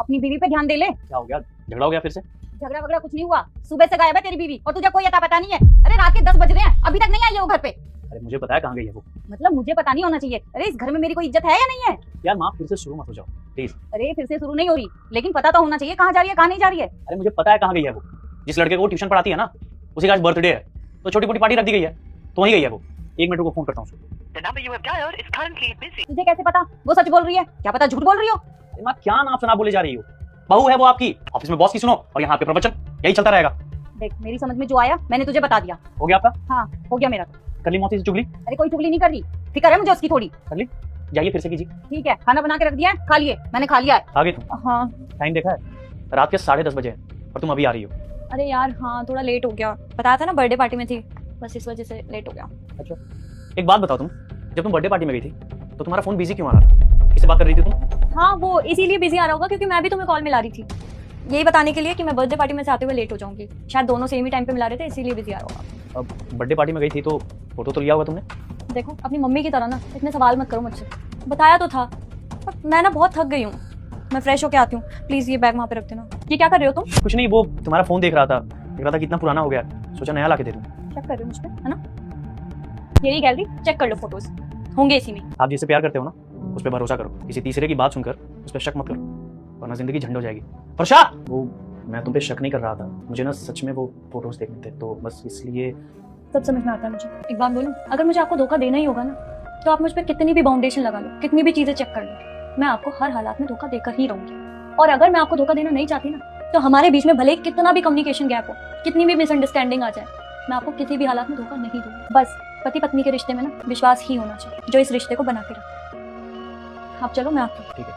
अपनी बीवी पे ध्यान दे ले। क्या हो गया, झगड़ा हो गया फिर से? झगड़ा वगड़ा कुछ नहीं हुआ, सुबह से गायब है तेरी बीवी और तुझे कोई अता पता नहीं है। अरे रात के 10 बज रहे हैं, अभी तक नहीं आई है वो घर पे। अरे मुझे पता है कहाँ गई है वो। मतलब मुझे पता नहीं होना चाहिए? अरे इस घर में मेरी कोई इज्जत है या नहीं है? यार माँ फिर से शुरू मत हो जाओ प्लीज। अरे फिर से शुरू नहीं हो रही, लेकिन पता तो होना चाहिए कहाँ जा रही है कहाँ नहीं जा रही है। अरे मुझे पता है कहाँ गई है वो। जिस लड़के को ट्यूशन पढ़ाती है ना, उसी का आज बर्थडे है, तो छोटी मोटी पार्टी रख दी गई है, तो वहीं गई है वो। 1 मिनट को फोन करता हूँ उसको। तुझे कैसे पता वो सच बोल रही है? क्या पता झूठ बोल रही हो। अरे माँ क्या नाम सुना बोले जा रही हो? बहू है वो आपकी, ऑफिस में बॉस की सुनो और यहाँ पे प्रवचन, यही चलता रहेगा। देख मेरी समझ में जो आया मैंने तुझे बता दिया। हो गया आपका? हाँ हो गया मेरा। कर ली मौसी से चुगली? अरे कोई चुगली नहीं कर रही, फिक्र है मुझे उसकी थोड़ी। कर ली, जाइए फिर से कीजिए। ठीक है, खाना बना के रख दिया है, खा लिए, मैंने खा लिया है। आ गई तुम? हाँ। टाइम देखा है? रात के 10:30 बजे और तुम अभी आ रही हो। अरे यार हाँ थोड़ा लेट हो गया, बताया था ना बर्थडे पार्टी में थी, बस इस वजह से लेट हो गया। अच्छा एक बात बताओ, तुम जब तुम बर्थडे पार्टी में गई थी तो तुम्हारा फोन बिजी क्यों आ रहा था? किससे बात कर रही थी तुम? हाँ वो इसीलिए बिजी आ रहा होगा क्योंकि मैं भी तुम्हें कॉल मिला रही थी, यही बताने के लिए कि मैं बर्थडे पार्टी में से आते हुए लेट हो जाऊंगी। शायद दोनों सेम ही टाइम पे मिला रहे थे, इसीलिए बिजी आ रहा होगा। अब बर्थडे पार्टी में गई थी तो फोटो तो लिया होगा तुमने? देखो अपनी मम्मी की तरह ना इतने सवाल मत करो मुझसे, बताया तो था, पर मैं ना बहुत थक गई हूँ, मैं फ्रेश होके आती हूँ, प्लीज ये बैग वहाँ पे रख देना। ये क्या कर रहे हो तुम? कुछ नहीं, वो तुम्हारा फोन देख रहा था कि इतना पुराना हो गया, सोचा नया ला के दे दूं। चेक कर रहे हो मुझ पे, है ना? यही गैलरी चेक कर लो, फोटोज होंगे इसी में। आप जिससे प्यार करते हो ना उस पर भरोसा करो, किसी तीसरे की बात सुनकर उस पर शक मत करो, वरना जिंदगी झंड हो जाएगी। वर्षा, वो मैं तुम पे शक नहीं कर रहा था, मुझे ना सच में वो फोटोज देखने थे, तो बस इसलिए। सब समझ में आता है मुझे। एक बात बोलूं, अगर मुझे आपको धोखा देना ही होगा ना तो आप मुझ पे कितनी भी बाउंडेशन लगा लो, कितनी भी चीजें चेक कर लो, मैं आपको हर हालात में धोखा देकर ही रहूंगी। और अगर मैं आपको धोखा देना नहीं चाहती ना तो हमारे बीच में भले ही कितना भी कम्युनिकेशन गैप हो, कितनी भी मिसअंडरस्टैंडिंग आ जाए, मैं आपको किसी भी हालात में धोखा नहीं दूंगी। बस पति पत्नी के रिश्ते में ना विश्वास ही होना चाहिए जो इस रिश्ते को बना के रखे। आप चलो, मैं आपको। ठीक है।